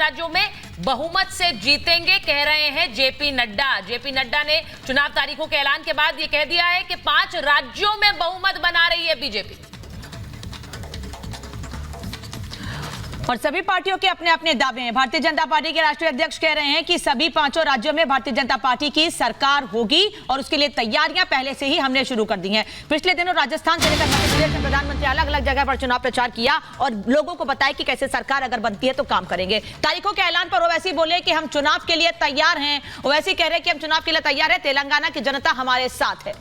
राज्यों में बहुमत से जीतेंगे, कह रहे हैं जेपी नड्डा। जेपी नड्डा ने चुनाव तारीखों के ऐलान के बाद ये कह दिया है कि 5 राज्यों में बहुमत बना रही है बीजेपी। और सभी पार्टियों के अपने अपने दावे हैं। भारतीय जनता पार्टी के राष्ट्रीय अध्यक्ष कह रहे हैं कि सभी 5 राज्यों में भारतीय जनता पार्टी की सरकार होगी और उसके लिए तैयारियां पहले से ही हमने शुरू कर दी हैं। पिछले दिनों राजस्थान से लेकर मध्य प्रदेश में प्रधानमंत्री अलग अलग जगह पर चुनाव प्रचार किया और लोगों को बताया कि कैसे सरकार अगर बनती है तो काम करेंगे। तारीखों के ऐलान पर ओवैसी बोले कि हम चुनाव के लिए तैयार हैं। ओवैसी कह रहे हैं कि हम चुनाव के लिए तैयार है, तेलंगाना की जनता हमारे साथ है।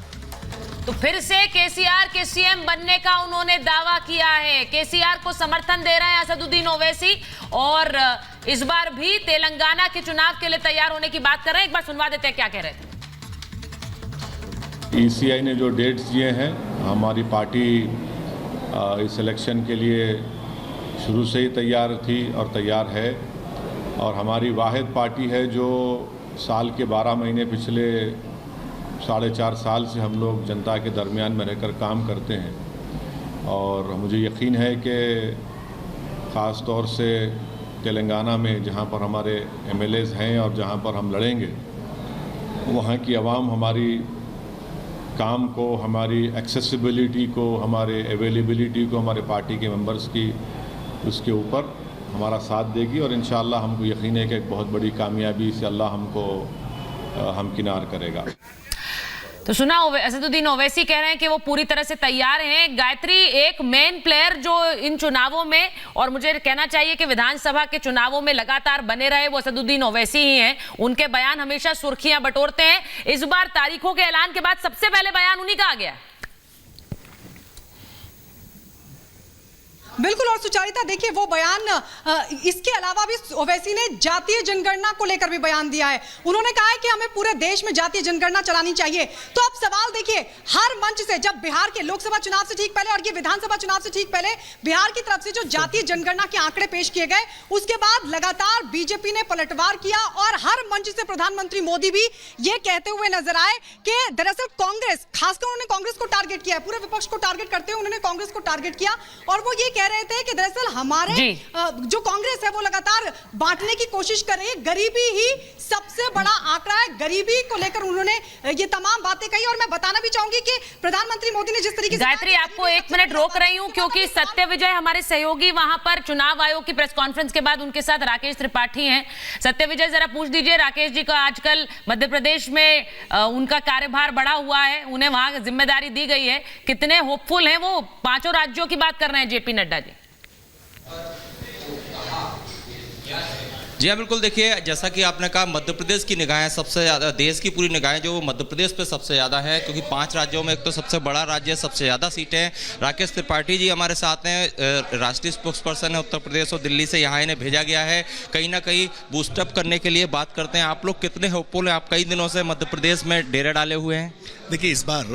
तो फिर से केसीआर के सीएम बनने का उन्होंने दावा किया है। केसीआर को समर्थन दे रहे हैं असदुद्दीन ओवैसी और इस बार भी तेलंगाना के चुनाव के लिए तैयार होने की बात कर रहे हैं। एक बार सुनवा देते हैं क्या कह रहे थे। ईसीआई ने जो डेट्स दिए हैं, हमारी पार्टी इस इलेक्शन के लिए शुरू से ही तैयार थी और तैयार है और हमारी वाहिद पार्टी है जो साल के 12 महीने पिछले 4.5 साल से हम लोग जनता के दरमियान में रहकर काम करते हैं और मुझे यकीन है कि ख़ास तौर से तेलंगाना में जहां पर हमारे एमएलएज हैं और जहां पर हम लड़ेंगे, वहां की आवाम हमारी काम को, हमारी एक्सेसिबिलिटी को, हमारे अवेलेबिलिटी को, हमारे पार्टी के मेंबर्स की उसके ऊपर हमारा साथ देगी और इंशाअल्लाह हमको यकीन है कि एक बहुत बड़ी कामयाबी से अल्लाह हमको हमकिनार करेगा। तो सुना, असदुद्दीन ओवैसी कह रहे हैं कि वो पूरी तरह से तैयार हैं। गायत्री, एक मेन प्लेयर जो इन चुनावों में, और मुझे कहना चाहिए कि विधानसभा के चुनावों में लगातार बने रहे, वो असदुद्दीन ओवैसी ही हैं। उनके बयान हमेशा सुर्खियां बटोरते हैं। इस बार तारीखों के ऐलान के बाद सबसे पहले बयान उन्हीं का आ गया। बिल्कुल। और सुचारिता, देखिए वो बयान, इसके अलावा भी ओवैसी ने जातीय जनगणना को लेकर भी बयान दिया है। उन्होंने कहा है कि हमें पूरे देश में जातीय जनगणना चलानी चाहिए। तो अब सवाल देखिए, हर मंच से जब बिहार के लोकसभा चुनाव से ठीक पहले और ये विधानसभा चुनाव से ठीक पहले बिहार की तरफ से जो जातीय जनगणना के आंकड़े पेश किए गए, उसके बाद लगातार बीजेपी ने पलटवार किया और हर मंच से प्रधानमंत्री मोदी भी ये कहते हुए नजर आए कि दरअसल कांग्रेस, खासकर उन्होंने कांग्रेस को टारगेट किया है, पूरे विपक्ष को टारगेट करते हुए उन्होंने कांग्रेस को टारगेट किया और वो ये रहे थे कि दरअसल हमारे जो कांग्रेस है वो लगातार बांटने की कोशिश कर रही है। गरीबी ही सबसे बड़ा आंकड़ा है, गरीबी को लेकर उन्होंने ये तमाम बातें कही। और मैं बताना भी चाहूंगी कि प्रधानमंत्री मोदी ने जिस तरीके से, गायत्री आपको 1 मिनट रोक रही हूं क्योंकि सत्य विजय हमारे सहयोगी वहां पर चुनाव आयोग की प्रेस कॉन्फ्रेंस के बाद उनके साथ राकेश त्रिपाठी हैं। सत्य विजय, जरा पूछ दीजिए राकेश जी का, आजकल मध्य प्रदेश में उनका कार्यभार बढ़ा हुआ है, उन्हें वहां जिम्मेदारी दी गई है, कितने होपफुल हैं वो? 5 राज्यों की बात कर रहे हैं जेपी नड्डा जी। जी हाँ, बिल्कुल। देखिए, जैसा कि आपने कहा, मध्य प्रदेश की निगाहें सबसे ज़्यादा, देश की पूरी निगाहें जो मध्य प्रदेश पे सबसे ज़्यादा है क्योंकि 5 राज्यों में एक तो सबसे बड़ा राज्य है, सबसे ज़्यादा सीटें हैं। राकेश त्रिपाठी जी हमारे साथ हैं, राष्ट्रीय स्पोक्स पर्सन है उत्तर प्रदेश और दिल्ली से, यहाँ इन्हें भेजा गया है कहीं ना कहीं बूस्टअप करने के लिए। बात करते हैं, आप लोग कितने होपफुल हैं? आप कई दिनों से मध्य प्रदेश में डेरे डाले हुए हैं। देखिए, इस बार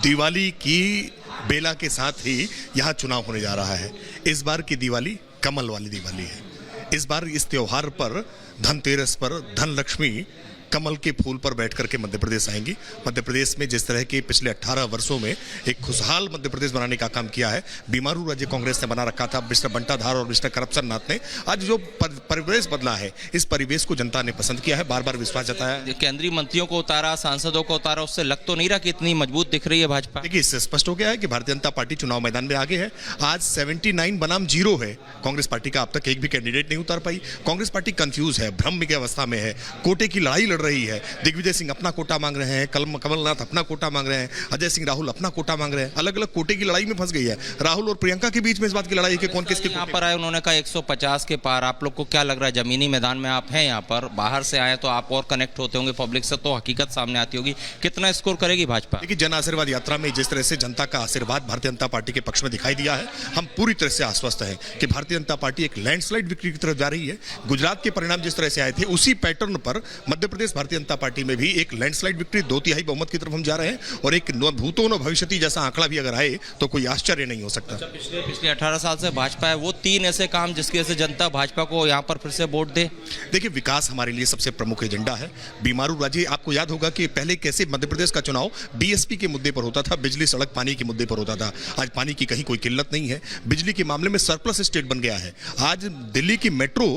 दिवाली की बेला के साथ ही यहाँ चुनाव होने जा रहा है। इस बार की दिवाली कमल वाली दिवाली है। इस बार इस त्योहार पर, धनतेरस पर, धन लक्ष्मी कमल के फूल पर बैठ करके मध्य प्रदेश आएंगी। मध्य प्रदेश में जिस तरह के पिछले 18 वर्षों में एक खुशहाल मध्य प्रदेश बनाने का काम किया है, बीमारू राज्य कांग्रेस ने बना रखा था मिस्टर बंटाधार और मिस्टर करप्शन नाथ ने, आज जो परिवेश बदला है, इस परिवेश को जनता ने पसंद किया है, बार बार विश्वास जताया। केंद्रीय मंत्रियों को उतारा, सांसदों को उतारा, उससे लग तो नहीं रहा कि इतनी मजबूत दिख रही है भाजपा? देखिए, इससे स्पष्ट हो गया है कि भारतीय जनता पार्टी चुनाव मैदान में आगे है। आज 79 बनाम 0 है। कांग्रेस पार्टी का अब तक एक भी कैंडिडेट नहीं उतार पाई। कांग्रेस पार्टी कंफ्यूज है, भ्रम की अवस्था में है, कोटे की लड़ाई लड़ रही है। दिग्विजय सिंह अपना कोटा मांग रहे हैं, कमलनाथ अपना कोटा मांग रहे हैं, अजय सिंह राहुल अपना कोटा मांग रहे हैं। अलग अलग कोटे की लड़ाई में फंस गई है। राहुल और प्रियंका के बीच में इस बात की लड़ाई है कि कौन किसके यहाँ पर आए। उन्होंने कहा 150 के पार। आप लोग को क्या लग रहा है? जमीनी मैदान में आप हैं, यहाँ पर बाहर से आए तो आप और कनेक्ट होते होंगे पब्लिक से, तो हकीकत सामने आती होगी। कितना स्कोर करेगी भाजपा? देखिए, जन आशीर्वाद यात्रा में जिस तरह से जनता का आशीर्वाद भारतीय जनता पार्टी के पक्ष में दिखाई दिया है, हम पूरी तरह से आश्वस्त हैं कि भारतीय जनता पार्टी एक लैंडस्लाइड विक्ट्री की तरफ जा रही है। गुजरात के परिणाम जिस तरह से आए थे, उसी पैटर्न पर मध्य प्रदेश भारतीय जनता पार्टी में भी एक लैंडस्लाइड विक्ट्री, 2/3 बहुमत की तरफ हम जा रहे हैं और एक भूतो न भविष्यति जैसा आंकड़ा भी अगर आए तो कोई आश्चर्य नहीं हो सकता। पिछले 18 साल से भाजपा है, वो 3 ऐसे काम जिसकी वजह से जनता भाजपा को यहाँ पर फिर से वोट दे। देखिए, विकास हमारे लिए सबसे प्रमुख एजेंडा है। बीमारू राज्य, आपको याद होगा कि पहले कैसे मध्य प्रदेश का चुनाव बीएसपी के मुद्दे पर होता था, बिजली, सड़क, पानी के मुद्दे पर होता था। आज पानी की कहीं कोई किल्लत नहीं है। बिजली के मामले में सरप्लस स्टेट बन गया है। आज दिल्ली की मेट्रो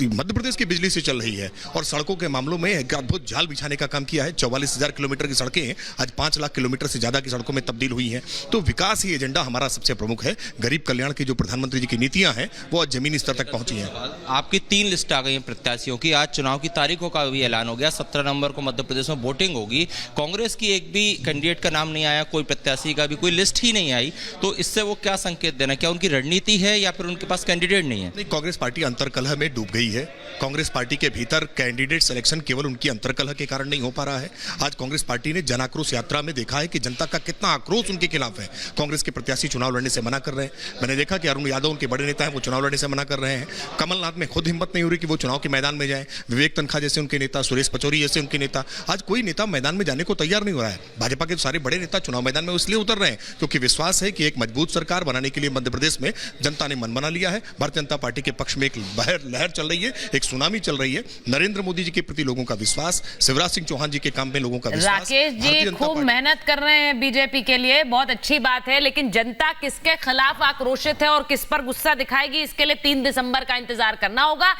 मध्य प्रदेश की बिजली से चल रही है और सड़कों के मामलों में एक अद्भुत जाल बिछाने का काम किया है। 44,000 किलोमीटर की सड़कें आज 5 लाख किलोमीटर से ज्यादा की सड़कों में तब्दील हुई हैं। तो विकास ही एजेंडा हमारा सबसे प्रमुख है। गरीब कल्याण की जो प्रधानमंत्री जी की नीतियां हैं वो आज जमीनी स्तर तक पहुंची हैं। आपकी 3 लिस्ट आ गई हैं प्रत्याशियों की। आज चुनाव की तारीखों का भी ऐलान हो गया। 17 नवंबर को मध्य प्रदेश में वोटिंग होगी। कांग्रेस की एक भी कैंडिडेट का नाम नहीं आया, कोई प्रत्याशी का भी कोई लिस्ट ही नहीं आई। तो इससे वो क्या संकेत देना, क्या उनकी रणनीति है या फिर उनके पास कैंडिडेट नहीं है? नहीं, कांग्रेस पार्टी अंतरकलह में डूब गई है। कांग्रेस पार्टी के भीतर कैंडिडेट सिलेक्शन केवल उनकी अंतरकलह के कारण नहीं हो पा रहा है। आज कांग्रेस पार्टी ने जन आक्रोश यात्रा में देखा है कि जनता का कितना आक्रोश उनके खिलाफ है। कांग्रेस के प्रत्याशी चुनाव लड़ने से मना कर रहे हैं। मैंने देखा कि अरुण यादव उनके बड़े नेता हैं, वो चुनाव लड़ने से मना कर रहे हैं। कमलनाथ में खुद हिम्मत नहीं हो रही कि वो चुनाव के मैदान में जाए। विवेक तनखा जैसे उनके नेता, सुरेश पचौरी जैसे उनके नेता, आज कोई नेता मैदान में जाने को तैयार नहीं हो रहा है। भाजपा के सारे बड़े नेता चुनाव मैदान में इसलिए उतर रहे हैं क्योंकि विश्वास है कि एक मजबूत सरकार बनाने के लिए मध्य प्रदेश में जनता ने मन बना लिया है। भारतीय जनता पार्टी के पक्ष में एक लहर चल रही है, एक सुनामी चल रही है। नरेंद्र मोदी जी के प्रति लोगों का विश्वास, शिवराज सिंह चौहान जी के काम में लोगों का विश्वास। राकेश जी खूब मेहनत कर रहे हैं बीजेपी के लिए, बहुत अच्छी बात है, लेकिन जनता किसके खिलाफ आक्रोशित है और किस पर गुस्सा दिखाएगी, इसके लिए 3 दिसंबर का इंतजार करना होगा।